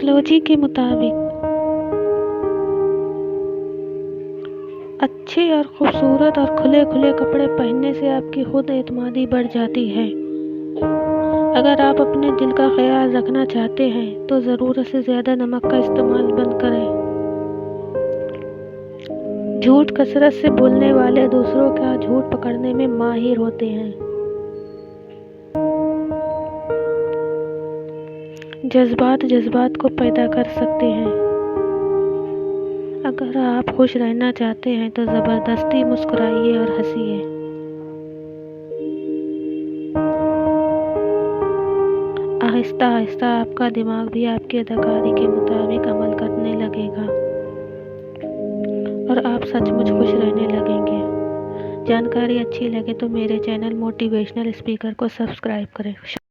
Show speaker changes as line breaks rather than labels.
Psychology के मुताबिक अच्छे और खूबसूरत और खुले खुले कपड़े पहनने से आपकी खुद एतमादी बढ़ जाती है। अगर आप अपने दिल का ख्याल रखना चाहते हैं तो ज़रूरत से ज़्यादा नमक का इस्तेमाल बंद करें। झूठ कसरत से बोलने वाले दूसरों का झूठ पकड़ने में माहिर होते हैं। जज्बात को पैदा कर सकते हैं। अगर आप खुश रहना चाहते हैं तो ज़बरदस्ती मुस्कुराइए और हंसिए। आहिस्ता आहिस्ता आपका दिमाग भी आपकी अदाकारी के मुताबिक अमल करने लगेगा और आप सचमुच खुश रहने लगेंगे। जानकारी अच्छी लगे तो मेरे चैनल मोटिवेशनल स्पीकर को सब्सक्राइब करें।